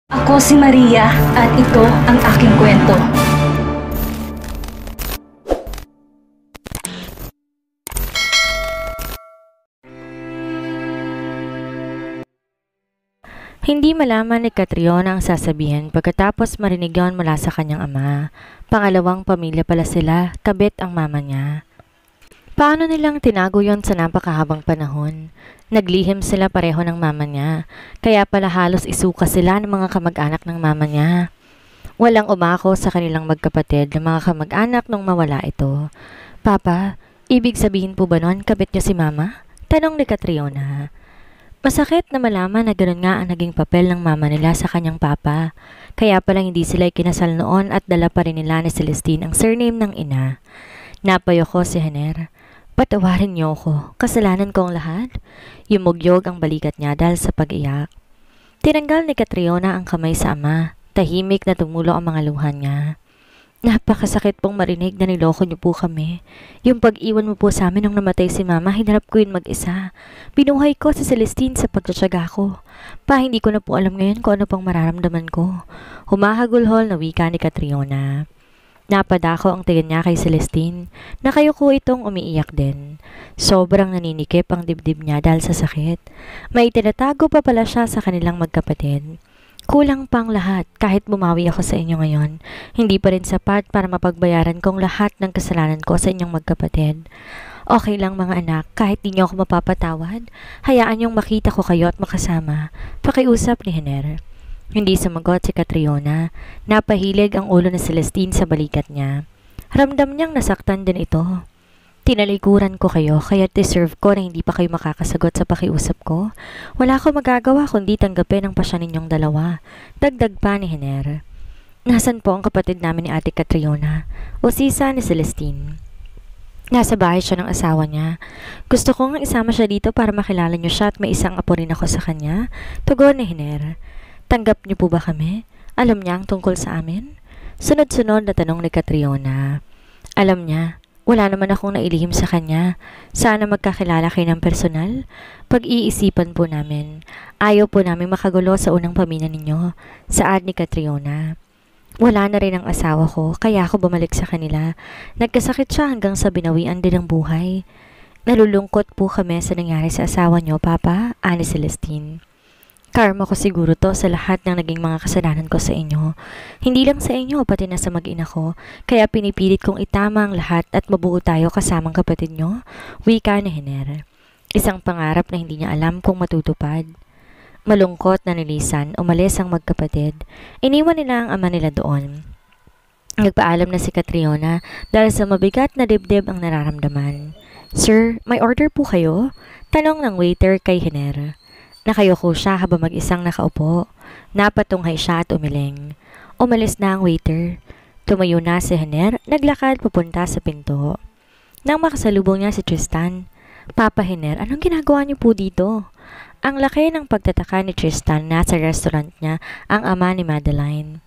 Ako si Maria at ito ang aking kwento. Hindi malaman ni Catriona ang sasabihin pagkatapos marinig yon mula sa kanyang ama. Pangalawang pamilya pala sila, kabit ang mama niya. Paano nilang tinago yon sa napakahabang panahon? Naglihim sila pareho ng mama niya, kaya pala halos isuka sila ng mga kamag-anak ng mama niya. Walang umako sa kanilang magkapatid ng mga kamag-anak nung mawala ito. Papa, ibig sabihin po ba nun kabit niyo si mama? Tanong ni Catriona. Masakit na malaman na ganoon nga ang naging papel ng mama nila sa kanyang papa. Kaya palang hindi sila ikinasal noon at dala pa rin nila ni Celestine ang surname ng ina. Napayo ko si Hener. Patawarin niyo ako, kasalanan ko ang lahat. Yumugyog ang balikat niya dahil sa pag-iyak. Tinanggal ni Catriona ang kamay sa ama. Tahimik na tumulo ang mga luha niya. Napakasakit pong marinig na niloko niyo po kami. Yung pag-iwan mo po sa amin nung namatay si mama, hinarap ko yun mag-isa. Binuhay ko si Celestine sa pagtsatsaga ko. Pa, hindi ko na po alam ngayon kung ano pang mararamdaman ko. Humahagulhol na wika ni Catriona. Napadako ang tingin niya kay Celestine. Nakayuko itong umiiyak din. Sobrang naninikip ang dibdib niya dahil sa sakit. May tinatago pa pala siya sa kanilang magkapatid. Kulang pang lahat kahit bumawi ako sa inyo ngayon. Hindi pa rin sapat para mapagbayaran kong lahat ng kasalanan ko sa inyong magkapatid. Okay lang mga anak, kahit di niyo ako mapapatawad, hayaan niyong makita ko kayo at makasama. Pakiusap ni Hener. Hindi sumagot si Catriona. Napahilig ang ulo ni Celestine sa balikat niya. Ramdam niyang nasaktan din ito. Tinalikuran ko kayo kaya deserve ko na hindi pa kayo makakasagot sa pakiusap ko. Wala akong magagawa kundi tanggapin ang pasya ninyong dalawa. Dagdag pa ni Hener. Nasaan po ang kapatid namin ni Ate Catriona? O sisa ni Celestine? Nasa bahay siya ng asawa niya. Gusto kong isama siya dito para makilala niyo siya at may isang apo rin ako sa kanya. Tugon ni Hener. Tanggap niyo po ba kami? Alam niya ang tungkol sa amin? Sunod-sunod na tanong ni Catriona. Alam niya. Wala naman akong nailihim sa kanya. Sana magkakilala kayo ng personal. Pag-iisipan po namin. Ayaw po namin makagulo sa unang pamilya ninyo. Saad ni Catriona. Wala na rin ang asawa ko, kaya ako bumalik sa kanila. Nagkasakit siya hanggang sa binawian din ang buhay. Nalulungkot po kami sa nangyari sa asawa niyo, Papa, ani Celestine. Karma ko siguro to sa lahat ng naging mga kasalanan ko sa inyo. Hindi lang sa inyo, pati na sa mag-ina ko. Kaya pinipilit kong itama ang lahat at mabuo tayo kasamang kapatid nyo. Wika ni Hener. Isang pangarap na hindi niya alam kung matutupad. Malungkot na nilisan, umalis ang magkapatid. Iniwan nila ang ama nila doon. Nagpaalam na si Catriona dahil sa mabigat na dibdib ang nararamdaman. Sir, may order po kayo? Tanong ng waiter kay Hener. Nakayoko siya habang mag-isang nakaupo. Napatunghay siya at umiling. Umalis na ang waiter. Tumayo na si Hener, naglakad papunta sa pinto. Nang makasalubong niya si Tristan. Papa Hener, anong ginagawa niyo po dito? Ang laki ng pagtataka ni Tristan na sa restaurant niya ang ama ni Madeline.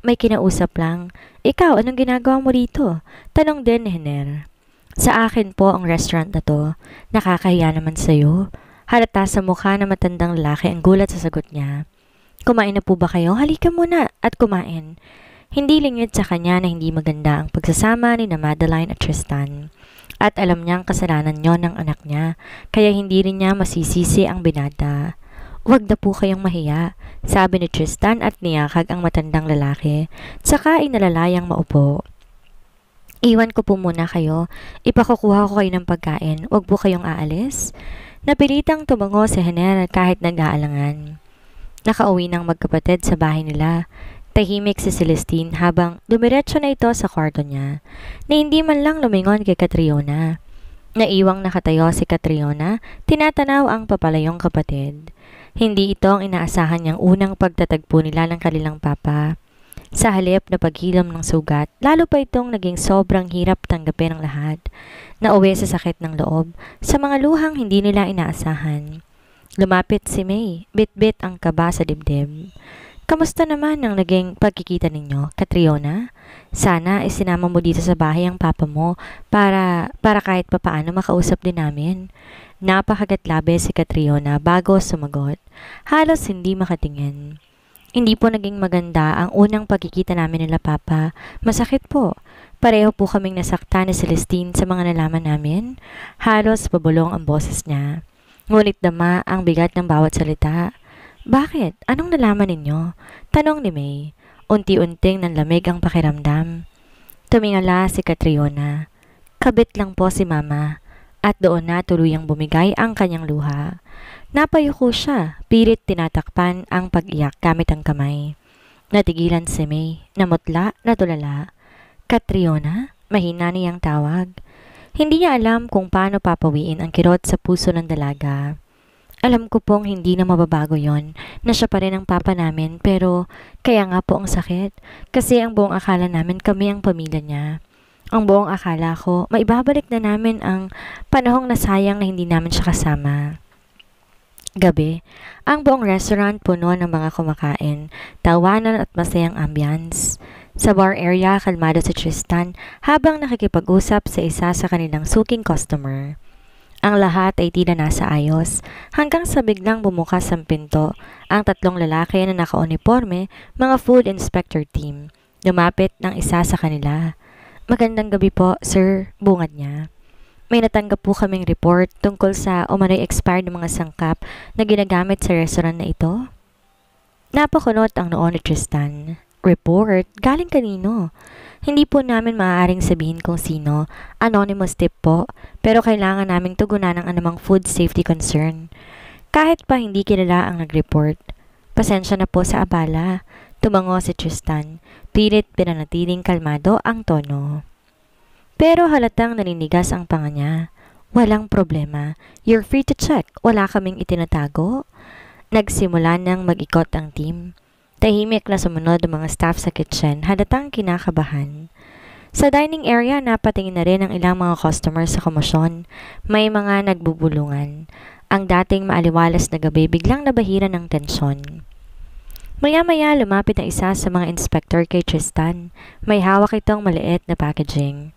May kinausap lang. Ikaw, anong ginagawa mo dito? Tanong din ni Hener. Sa akin po ang restaurant na to. Nakakahiya naman sa'yo. Halata sa mukha na matandang lalaki ang gulat sa sagot niya. Kumain na po ba kayo? Halika muna at kumain. Hindi lingid sa kanya na hindi maganda ang pagsasama ni na Madeline at Tristan. At alam niyang kasalanan yon ng anak niya, kaya hindi rin niya masisisi ang binata. Huwag na po kayong mahiya, sabi ni Tristan at niyakag ang matandang lalaki, saka inalalayang maupo. Iwan ko po muna kayo, ipakukuha ko kayo ng pagkain, huwag po kayong aalis. Napilitang tumango si Hener kahit nag-aalangan. Nakauwi ng magkapatid sa bahay nila. Tahimik si Celestine habang dumiretso na ito sa kwarto niya, na hindi man lang lumingon kay Catriona. Naiwang nakatayo si Catriona, tinatanaw ang papalayong kapatid. Hindi ito ang inaasahan niyang unang pagtatagpo nila ng kanilang papa. Sa halip na paghilom ng sugat, lalo pa itong naging sobrang hirap tanggapin ng lahat. Nauwi sa sakit ng loob, sa mga luhang hindi nila inaasahan. Lumapit si May, bit-bit ang kaba sa dibdib. Kamusta naman ang naging pagkikita ninyo, Catriona? Sana isinama mo dito sa bahay ang papa mo para kahit papaano makausap din namin. Napakagatlabe si Catriona bago sumagot. Halos hindi makatingin. Hindi po naging maganda ang unang pagkikita namin nila Papa. Masakit po. Pareho po kaming nasaktan ni Celestine sa mga nalaman namin. Halos pabulong ang boses niya. Ngunit dama ang bigat ng bawat salita. Bakit? Anong nalaman ninyo? Tanong ni May. Unti-unting nanlamig ang pakiramdam. Tumingala si Catriona. Kabit lang po si Mama. At doon na tuluyang bumigay ang kanyang luha. Napayuko siya, pilit tinatakpan ang pag-iyak gamit ang kamay. Natigilan si May, namutla, natulala. Catriona? Mahina niyang tawag. Hindi niya alam kung paano papawiin ang kirot sa puso ng dalaga. Alam ko pong hindi na mababago yon, na siya pa rin ang papa namin, pero kaya nga po ang sakit. Kasi ang buong akala namin kami ang pamilya niya. Ang buong akala ko, maibabalik na namin ang panahong nasayang na hindi namin siya kasama. Gabi, ang buong restaurant puno ng mga kumakain, tawanan at masayang ambience. Sa bar area, kalmado si Tristan habang nakikipag-usap sa isa sa kanilang suking customer. Ang lahat ay tila nasa ayos, hanggang sa biglang bumukas ang pinto, ang tatlong lalaki na naka-uniforme, mga food inspector team. Lumapit ng isa sa kanila. Magandang gabi po, sir, bungad niya. May natanggap po kaming report tungkol sa umano'y expired ng mga sangkap na ginagamit sa restaurant na ito. Napakunot ang noo ni Tristan. Report? Galing kanino? Hindi po namin maaaring sabihin kung sino. Anonymous tip po, pero kailangan naming tugunan ng anumang food safety concern. Kahit pa hindi kilala ang nag-report. Pasensya na po sa abala. Tumango si Tristan. Pilit pinanatiling kalmado ang tono. Pero halatang naninigas ang panga niya. Walang problema. You're free to check. Wala kaming itinatago. Nagsimula nang mag-ikot ang team. Tahimik na sumunod ang mga staff sa kitchen, halatang kinakabahan. Sa dining area, napatingin na rin ang ilang mga customers sa komosyon. May mga nagbubulungan. Ang dating maaliwalas na gabi biglang nabahira ng tensyon. Maya-maya lumapit ang isa sa mga inspector kay Tristan. May hawak itong maliit na packaging.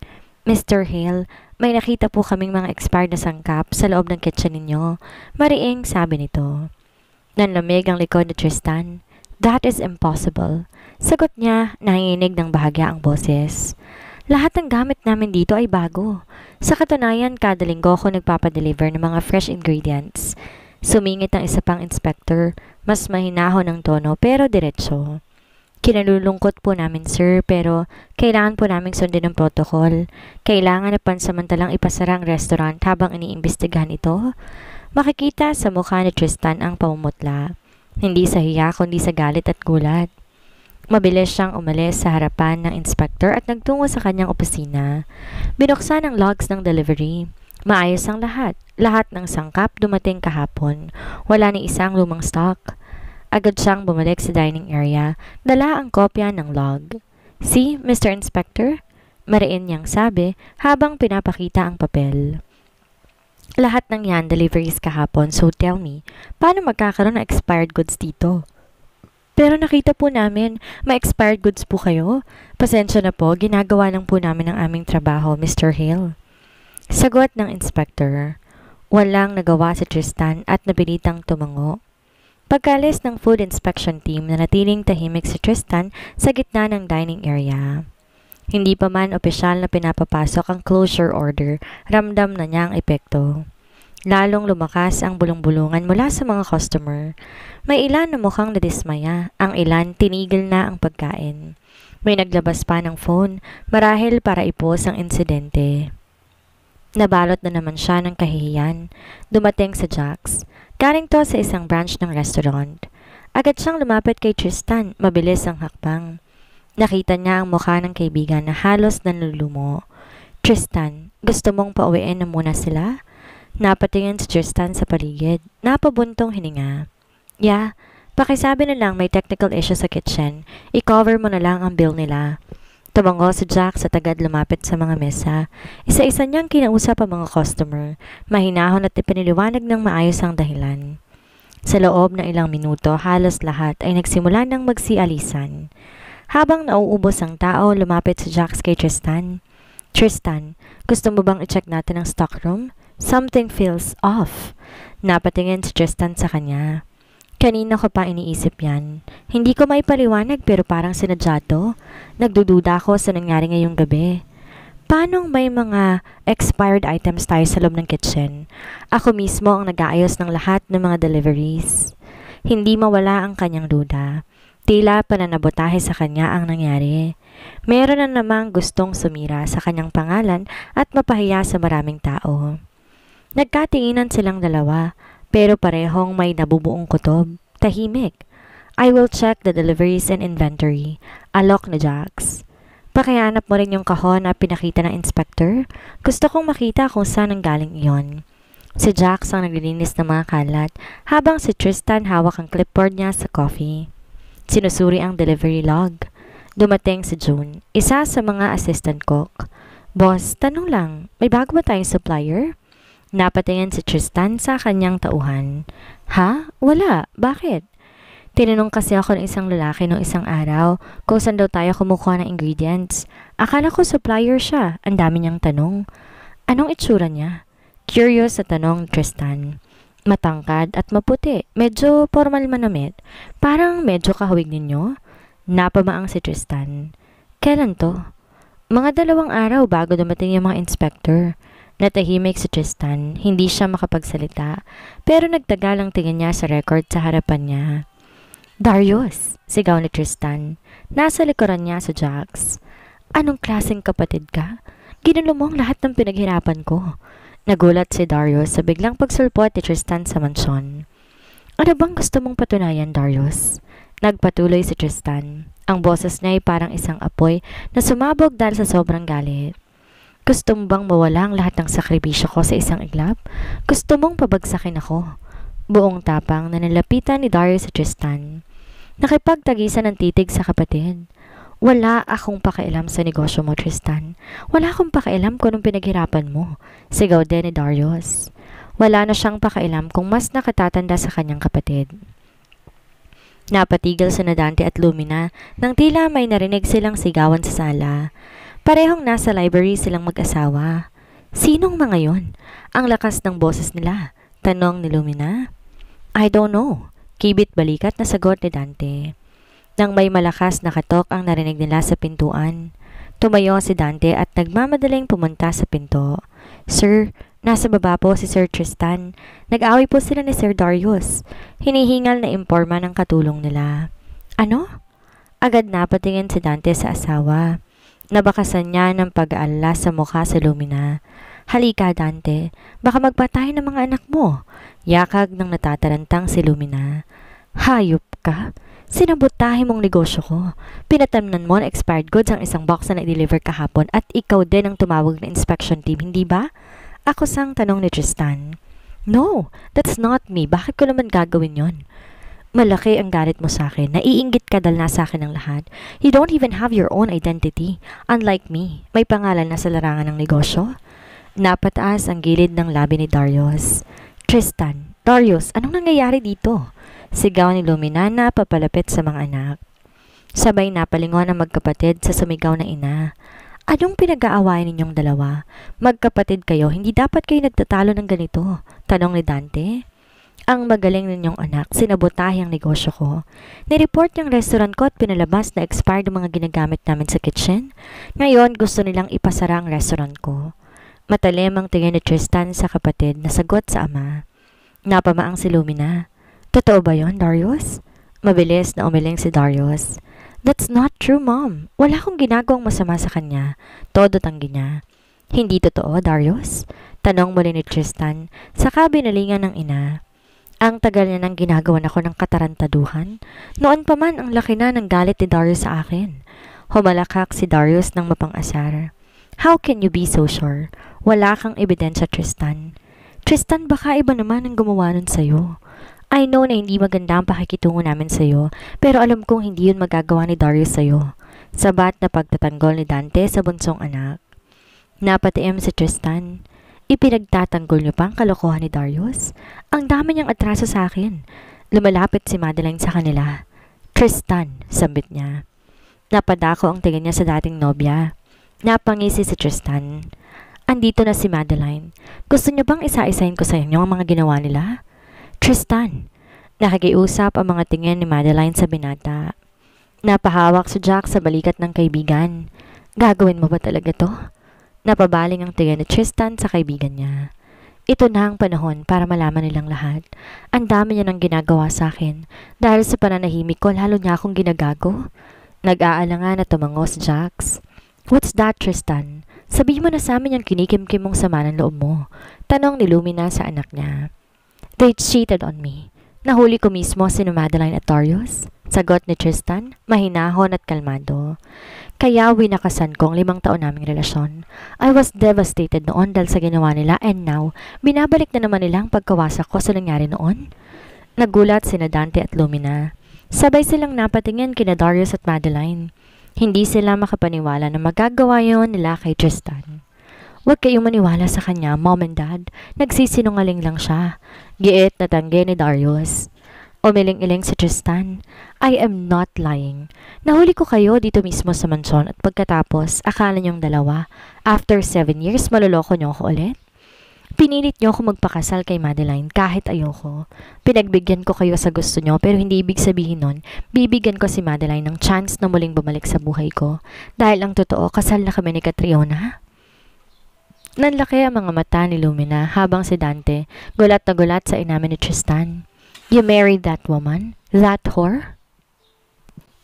Mr. Hale, may nakita po kaming mga expired na sangkap sa loob ng kitchen ninyo. Mariing sabi nito. Nanlamig ang likod ni Tristan. That is impossible. Sagot niya, nanginginig ng bahagya ang boses. Lahat ng gamit namin dito ay bago. Sa katunayan, kada linggo ako nagpapadeliver ng mga fresh ingredients. Sumingit ang isa pang inspector, mas mahinahon ang tono pero diretso. Kinalulungkot po namin sir, pero kailangan po naming sundin ang protocol. Kailangan na pansamantalang ipasara ang restaurant habang iniimbestigahan ito. Makikita sa mukha ni Tristan ang pamumutla. Hindi sa hiya kundi sa galit at gulat. Mabilis siyang umalis sa harapan ng inspector at nagtungo sa kanyang opisina. Binuksan ang logs ng delivery. Maayos ang lahat. Lahat ng sangkap dumating kahapon. Wala ni isang lumang stock. Agad siyang bumalik sa dining area, dala ang kopya ng log. See, Mr. Inspector? Mariin niyang sabi habang pinapakita ang papel. Lahat ng yan deliveries kahapon, so tell me, paano magkakaroon ng expired goods dito? Pero nakita po namin, may expired goods po kayo. Pasensya na po, ginagawa lang po namin ang aming trabaho, Mr. Hale. Sagot ng inspector. Walang nagawa si Tristan at napilitang tumango. Pagkalis ng food inspection team na natiling tahimik si Tristan sa gitna ng dining area. Hindi pa man opisyal na pinapapasok ang closure order, ramdam na niya ang epekto. Lalong lumakas ang bulong-bulungan mula sa mga customer. May ilan na mukhang nadismaya, ang ilan tinigil na ang pagkain. May naglabas pa ng phone, marahil para ipos ang insidente. Nabalot na naman siya ng kahihiyan. Dumating sa Jack's. Galing to sa isang branch ng restaurant. Agad siyang lumapit kay Tristan, mabilis ang hakbang. Nakita niya ang mukha ng kaibigan na halos nanlulumo. Tristan, gusto mong pauwiin na muna sila? Napatingin si Tristan sa paligid. Napabuntong hininga. Yeah, pakisabi na lang may technical issue sa kitchen. I-cover mo na lang ang bill nila. Tumango si Jack sa tagad lumapit sa mga mesa. Isa-isa niyang kinausap ang mga customer. Mahinahon at ipiniliwanag ng maayos ang dahilan. Sa loob ng ilang minuto, halos lahat ay nagsimula ng magsialisan. Habang nauubos ang tao, lumapit si Jack kay Tristan. Tristan, gusto mo bang i-check natin ang stockroom? Something feels off. Napatingin si Tristan sa kanya. Kanina ko pa iniisip yan. Hindi ko maipaliwanag pero parang sinadya to. Nagdududa ako sa nangyari ngayong gabi. Paanong may mga expired items tayo sa loob ng kitchen? Ako mismo ang nag-aayos ng lahat ng mga deliveries. Hindi mawala ang kanyang duda. Tila pananabotahe sa kanya ang nangyari. Meron na namang gustong sumira sa kanyang pangalan at mapahiya sa maraming tao. Nagkatinginan silang dalawa, pero parehong may nabubuong kutob. Tahimik. I will check the deliveries and inventory. Alok na Jax. Pakihanap mo rin yung kahon na pinakita ng inspector. Gusto kong makita kung saan ang galing iyon. Si Jax ang naglilinis ng mga kalat, habang si Tristan hawak ang clipboard niya sa coffee. Sinusuri ang delivery log. Dumating si June, isa sa mga assistant cook. Boss, tanong lang, may bago ba tayong supplier? Napatingin si Tristan sa kanyang tauhan. Ha? Wala. Bakit? Tinanong kasi ako ng isang lalaki noong isang araw kung saan daw tayo kumukuha ng ingredients. Akala ko supplier siya. Ang dami niyang tanong. Anong itsura niya? Curious sa tanong ni Tristan. Matangkad at maputi. Medyo formal manamit. Parang medyo kahawig ninyo. Napamaang si Tristan. Kailan to? Mga 2 araw bago dumating yung mga inspector. Natahimik si Tristan, hindi siya makapagsalita, pero nagtagal ang tingin niya sa record sa harapan niya. Darius, sigaw ni Tristan. Nasa likuran niya sa Jax. Anong klaseng kapatid ka? Ginulo mo ang lahat ng pinaghirapan ko. Nagulat si Darius sa biglang pagsulpot ni Tristan sa mansyon. Ano bang gusto mong patunayan, Darius? Nagpatuloy si Tristan. Ang boses niya ay parang isang apoy na sumabog dahil sa sobrang galit. Gusto mo bang mawala ang lahat ng sakripisyo ko sa isang iglap? Gusto mong pabagsakin ako? Buong tapang na nalapitan ni Darius sa Tristan. Nakipagtagisan ng titig sa kapatid. Wala akong pakialam sa negosyo mo, Tristan. Wala akong pakialam kung anong pinaghirapan mo. Sigaw din ni Darius. Wala na siyang pakialam kung mas nakatatanda sa kanyang kapatid. Napatigil si Dante at Lumina nang tila may narinig silang sigawan sa sala. Parehong nasa library silang mag-asawa. Sinong mga yon? Ang lakas ng boses nila. Tanong ni Lumina. I don't know. Kibit balikat na sagot ni Dante. Nang may malakas na katok ang narinig nila sa pintuan. Tumayo si Dante at nagmamadaling pumunta sa pinto. Sir, nasa baba po si Sir Tristan. Nag-away po sila ni Sir Darius. Hinihingal na imporma ng katulong nila. Ano? Agad napatingin si Dante sa asawa. Nabakasan niya ng pag-aalala sa mukha sa Lumina. Halika, Dante. Baka magpatay ng mga anak mo. Yakag ng natatarantang si Lumina. Hayop ka? Sinabotahe mong negosyo ko. Pinatamnan mo na expired goods ang isang box na na-deliver kahapon at ikaw din ang tumawag na inspection team, hindi ba? Ako sang tanong ni Tristan. No, that's not me. Bakit ko naman gagawin yon? Malaki ang galit mo sa akin. Naiinggit ka dahil nasa akin ang lahat. You don't even have your own identity. Unlike me, may pangalan na sa larangan ng negosyo. Napataas ang gilid ng labi ni Darius. Tristan, Darius, anong nangyayari dito? Sigaw ni Lumina na papalapit sa mga anak. Sabay napalingon ang magkapatid sa sumigaw na ina. Anong pinag-aawayan ninyong dalawa? Magkapatid kayo, hindi dapat kayo nagtatalo ng ganito. Tanong ni Dante. Ang magaling ninyong anak, sinabotahe ang negosyo ko. Nireport yung restaurant ko at pinalabas na expired ang mga ginagamit namin sa kitchen. Ngayon, gusto nilang ipasara ang restaurant ko. Matalim ang tingin ni Tristan sa kapatid na sagot sa ama. Napamaang si Lumina. Totoo ba yon, Darius? Mabilis na umiling si Darius. That's not true, Mom. Wala akong ginagawang masama sa kanya. Todo tanggi niya. Hindi totoo, Darius? Tanong muli ni Tristan, saka binalingan ng ina. Ang tagal niya nang ginagawan ako ng katarantaduhan. Noon pa man ang laki na ng galit ni Darius sa akin. Humalakak si Darius ng mapang-asar. How can you be so sure? Wala kang ebidensya, Tristan. Tristan, baka iba naman ang gumawa nun sa'yo. I know na hindi maganda ang pakikitungo namin sa'yo, pero alam kong hindi yun magagawa ni Darius sa'yo. Sabat na pagtatanggol ni Dante sa bunsong anak. Napatiim si Tristan. Ipinagtatanggol niyo pa ang kalokohan ni Darius? Ang dami niyang atraso sa akin. Lumalapit si Madeline sa kanila. Tristan, sambit niya. Napadako ang tingin niya sa dating nobya. Napangisi si Tristan. Andito na si Madeline. Gusto niyo bang isa-isahin ko sa inyo ang mga ginawa nila? Tristan, Nakikiusap ang mga tingin ni Madeline sa binata. Napahawak si Jack sa balikat ng kaibigan. Gagawin mo ba talaga to? Napabaling ang tingin ni Tristan sa kaibigan niya. Ito na ang panahon para malaman nilang lahat. Ang dami niya nang ginagawa sa akin. Dahil sa pananahimik ko, lalo niya akong ginagago. Nag-aalangan na tumango si Jax. What's that, Tristan? Sabihin mo na sa amin yung kinikimkim mong sama ng loob mo. Tanong ni Lumina sa anak niya. They cheated on me. Nahuli ko mismo si Madeline at Darius. Sagot ni Tristan, mahinahon at kalmado. Kaya winakasan ko ang 5 taon naming relasyon. I was devastated noon dahil sa ginawa nila and now, binabalik na naman nila ang pagkawasak ko sa nangyari noon. Nagulat sina Dante at Lumina. Sabay silang napatingin kina Darius at Madeline. Hindi sila makapaniwala na magagawa yon nila kay Tristan. Huwag kayong maniwala sa kanya, Mom and Dad. Nagsisinungaling lang siya. Giit na tanggi ni Darius. Umiling-iling si Tristan. I am not lying. Nahuli ko kayo dito mismo sa mansyon at pagkatapos, akala niyong dalawa, after 7 years, maluloko niyo ako ulit? Pinilit niyo ako magpakasal kay Madeline kahit ayoko. Pinagbigyan ko kayo sa gusto niyo pero hindi ibig sabihin nun, bibigyan ko si Madeline ng chance na muling bumalik sa buhay ko. Dahil ang totoo, kasal na kami ni Catriona. Nanlaki ang mga mata ni Lumina habang si Dante gulat na gulat sa inamin ni Tristan. You married that woman? That whore?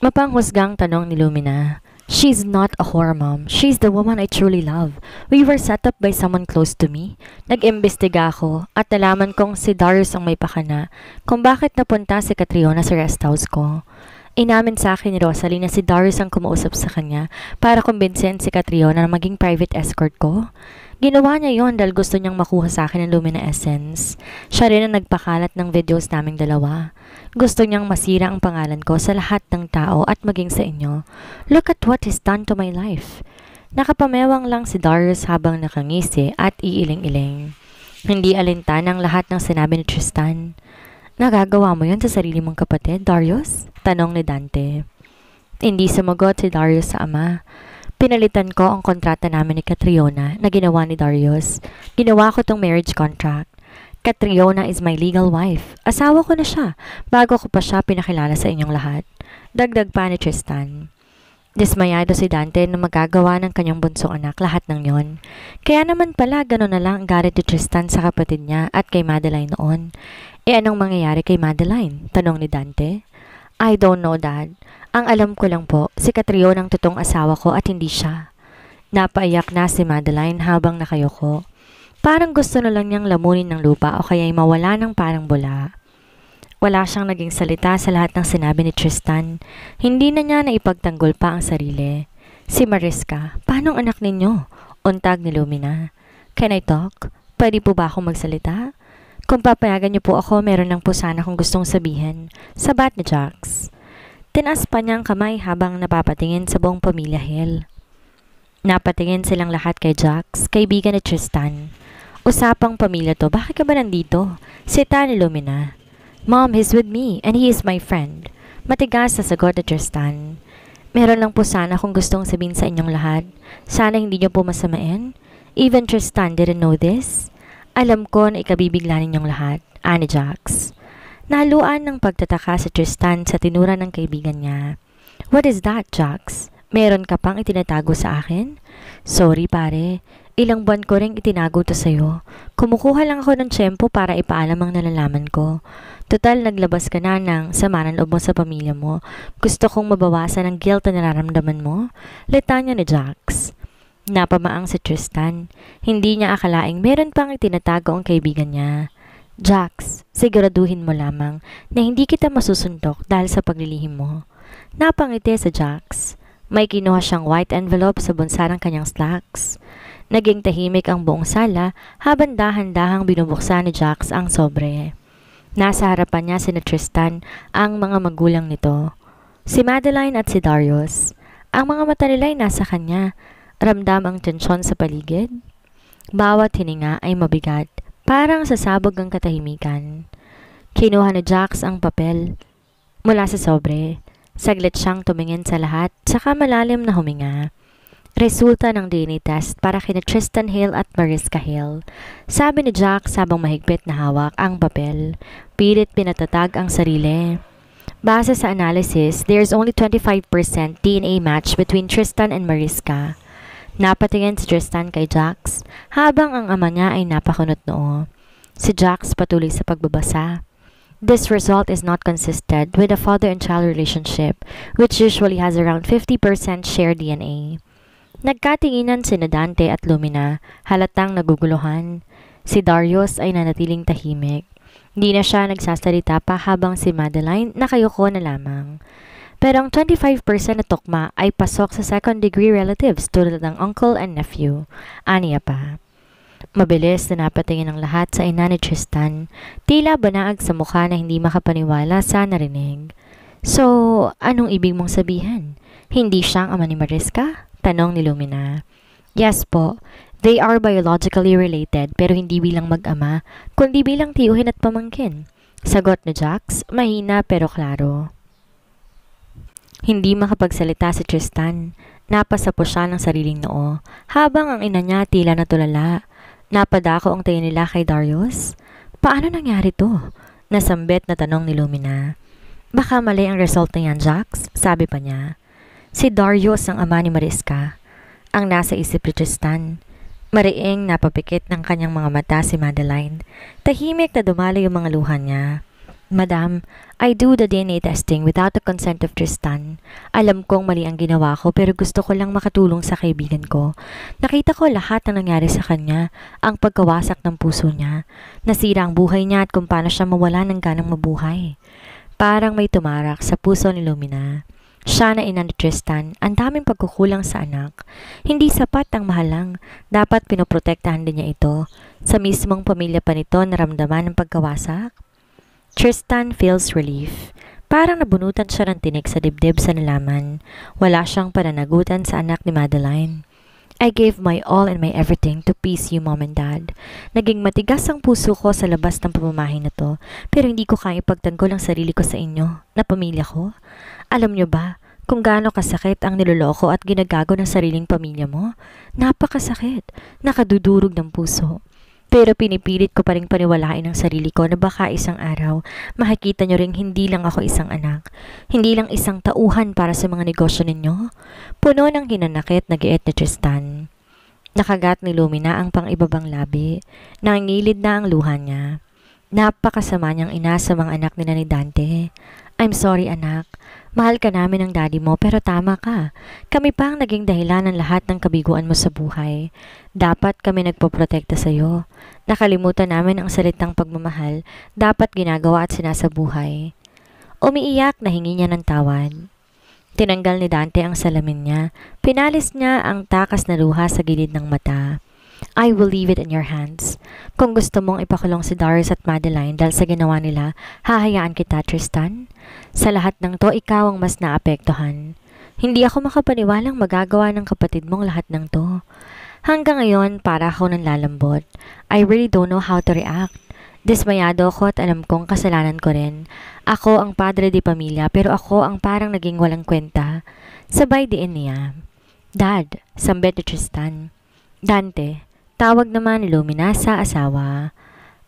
Mapanghusgang tanong ni Lumina. She's not a whore, Mom. She's the woman I truly love. We were set up by someone close to me. Nag-imbestiga ako at nalaman kong si Darius ang may pakana kung bakit napunta si Catriona sa rest house ko. Inamin sa akin ni Rosalie na si Darius ang kumausap sa kanya para kumbinsin si Catriona na maging private escort ko. Ginawa niya yon dahil gusto niyang makuha sa akin ng Lumina Essence. Siya rin ang nagpakalat ng videos naming dalawa. Gusto niyang masira ang pangalan ko sa lahat ng tao at maging sa inyo. Look at what he's done to my life. Nakapamewang lang si Darius habang nakangisi at iiling-iling. Hindi alintan ang lahat ng sinabi ni Tristan. Nagagawa mo yon sa sarili mong kapatid, Darius? Tanong ni Dante. Hindi sumagot si Darius sa ama. Pinalitan ko ang kontrata namin ni Catriona na ginawa ni Darius. Ginawa ko tong marriage contract. Catriona is my legal wife. Asawa ko na siya bago ko pa siya pinakilala sa inyong lahat. Dagdag pa ni Tristan. Dismayado si Dante na magagawa ng kanyang bunsong anak lahat ng yon. Kaya naman pala gano'n na lang ang galit ni Tristan sa kapatid niya at kay Madeline noon. Anong mangyayari kay Madeline? Tanong ni Dante. I don't know, Dad. Ang alam ko lang po, si Catriona ang totoong asawa ko at hindi siya. Napaiyak na si Madeline habang nakayoko. Parang gusto na lang niyang lamunin ng lupa o kaya'y mawala ng parang bula. Wala siyang naging salita sa lahat ng sinabi ni Tristan. Hindi na niya naipagtanggol pa ang sarili. Si Mariska, paanong anak ninyo? Untag ni Lumina. Can I talk? Pwede po ba akong magsalita? Kung papayagan niyo po ako, meron lang po sana akong gustong sabihin. Sabat ni Jax. Tinaas pa niyang kamay habang napapatingin sa buong pamilya Hill. Napatingin silang lahat kay Jax, kaibigan ni Tristan. Usapang pamilya to, bakit ka ba nandito? Sita ni Lumina. Mom, he's with me and he is my friend. Matigas na sagot ni Tristan. Meron lang po sana akong gustong sabihin sa inyong lahat. Sana hindi niyo po masamain. Even Tristan didn't know this. Alam ko na ikabibigla ninyong lahat, ani Jax. Nahaluan ng pagtataka si Tristan sa tinura ng kaibigan niya. What is that, Jax? Meron ka pang itinatago sa akin? Sorry pare, ilang buwan ko rin itinago to sa'yo. Kumukuha lang ako ng tiyempo para ipaalam ang nalalaman ko. Total, naglabas ka na ng sama ng loob mo sa pamilya mo. Gusto kong mabawasan ang guilt na nararamdaman mo. Litanya ni Jax. Napamaang si Tristan. Hindi niya akalaing meron pang itinatago ang kaibigan niya. Jax, siguraduhin mo lamang na hindi kita masusundok dahil sa paglilihim mo. Napangiti sa Jax. May kinuha siyang white envelope sa bunsa ng kanyang slacks. Naging tahimik ang buong sala habang dahan-dahang binubuksan ni Jax ang sobre. Nasa harapan niya sina Tristan, ang mga magulang nito. Si Madeline at si Darius. Ang mga mata nila ay nasa kanya. Ramdam ang tensyon sa paligid. Bawat hininga ay mabigat. Parang sasabog ang katahimikan. Kinuha ni Jax ang papel mula sa sobre. Saglit siyang tumingin sa lahat, saka malalim na huminga. Resulta ng DNA test para kina Tristan Hill at Mariska Hill. Sabi ni Jack habang mahigpit na hawak ang papel. Pilit pinatatag ang sarili. Base sa analysis, there's only 25% DNA match between Tristan and Mariska. Napatingin si Tristan kay Jax habang ang ama niya ay napakunot noo. Si Jax patuloy sa pagbabasa. This result is not consistent with a father and child relationship, which usually has around 50% shared DNA. Nagkatinginan sina Dante at Lumina, halatang naguguluhan. Si Darius ay nanatiling tahimik. Di na siya nagsasalita pa habang si Madeline nakayuko na lamang. Pero ang 25% na tokma ay pasok sa second-degree relatives tulad ng uncle and nephew. Aniya pa. Mabilis na napatingin ang lahat sa ina ni Tristan. Tila banaag sa mukha na hindi makapaniwala sa narinig. So, anong ibig mong sabihin? Hindi siyang ama ni Mariska? Tanong ni Lumina. Yes po, they are biologically related pero hindi bilang mag-ama, kundi bilang tiyuhin at pamangkin. Sagot ni Jax, mahina pero klaro. Hindi makapagsalita si Tristan. Napasa po siya ng sariling noo, habang ang ina niya tila natulala. Napadako ang tingin nila kay Darius. Paano nangyari to? Nasambit na tanong ni Lumina. Baka mali ang result na yan, Jax, sabi pa niya. Si Darius ang ama ni Mariska. Ang nasa isip ni Tristan. Mariing napapikit ng kanyang mga mata si Madeline. Tahimik na dumali yung mga luha niya. Madam, I do the DNA testing without the consent of Tristan. Alam kong mali ang ginawa ko pero gusto ko lang makatulong sa kaibigan ko. Nakita ko lahat ng nangyari sa kanya, ang pagkawasak ng puso niya. Nasira ang buhay niya at kung paano siya mawala ng ganang mabuhay. Parang may tumarak sa puso ni Lumina. Siya na ina ni Tristan, ang daming pagkukulang sa anak. Hindi sapat ang mahalang, dapat pinoprotektahan din niya ito. Sa mismong pamilya pa nito naramdaman ng pagkawasak. Tristan feels relief. Parang nabunutan siya ng tinik sa dibdib sa nalaman. Wala siyang pananagutan sa anak ni Madeline. I gave my all and my everything to please you, Mom and Dad. Naging matigas ang puso ko sa labas ng pamamahay na to, pero hindi ko kaya ipagtanggol ang sarili ko sa inyo, na pamilya ko. Alam niyo ba kung gaano kasakit ang niloloko at ginagago ng sariling pamilya mo? Napakasakit, nakadudurog ng puso. Pero pinipilit ko pa rin paniwalain ang sarili ko na baka isang araw, makikita nyo ring hindi lang ako isang anak, hindi lang isang tauhan para sa mga negosyo ninyo. Puno ng hinanakit na giit ni Tristan. Nakagat ni Lumina ang pang-ibabang labi, nangingilid na ang luha niya. Napakasama niyang ina sa mga anak ni Dante. I'm sorry anak, mahal ka namin ng daddy mo pero tama ka. Kami pa ang naging dahilan ng lahat ng kabiguan mo sa buhay. Dapat kami nagpoprotekta sa iyo. Nakalimutan namin ang salitang pagmamahal, dapat ginagawa at sinasabuhay. Umiiyak na hingi niya ng tawad. Tinanggal ni Dante ang salamin niya, pinalis niya ang takas na luha sa gilid ng mata. I will leave it in your hands. Kung gusto mong ipakulong si Darius at Madeline dahil sa ginawa nila, hahayaan kita, Tristan. Sa lahat ng to, ikaw ang mas naapektuhan. Hindi ako makapaniwalang magagawa ng kapatid mong lahat ng to. Hanggang ngayon, para ako nang lalambot. I really don't know how to react. Dismayado ako at alam kong kasalanan ko rin. Ako ang padre di pamilya pero ako ang parang naging walang kwenta. Sabay diin niya. Dad, sambit ni Tristan. Dante, tawag naman ni Lumina sa asawa.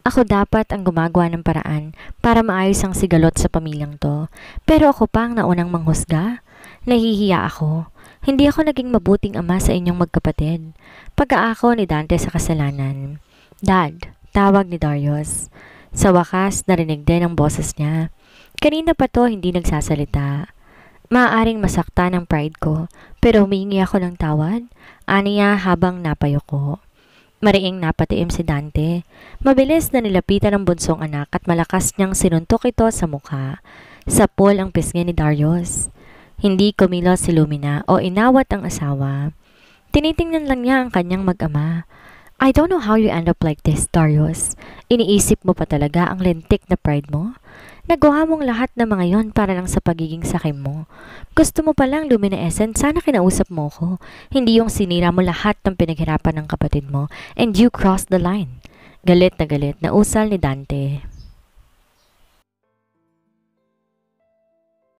Ako dapat ang gumagawa ng paraan para maayos ang sigalot sa pamilyang to. Pero ako pa ang naunang manghusga. Nahihiya ako. Hindi ako naging mabuting ama sa inyong magkapatid. Pag-aako ni Dante sa kasalanan. Dad, tawag ni Darius. Sa wakas, narinig din ang boses niya. Kanina pa to hindi nagsasalita. Maaaring masaktan ang pride ko, pero humingi ako ng tawad. Aniya habang napayoko. Mariing napatiim si Dante. Mabilis na nilapitan ang bunsong anak at malakas niyang sinuntok ito sa mukha. Sapol ang pisngi ni Darius. Hindi kumilos si Lumina o inawat ang asawa. Tinitingnan lang niya ang kanyang mag-ama. I don't know how you end up like this, Darius. Iniisip mo pa talaga ang lentik na pride mo? Nagawa mong lahat ng mga yon para lang sa pagiging sakim mo. Gusto mo palang luminaesen, sana kinausap mo ko. Hindi yung sinira mo lahat ng pinaghirapan ng kapatid mo and you crossed the line. Galit na usal ni Dante.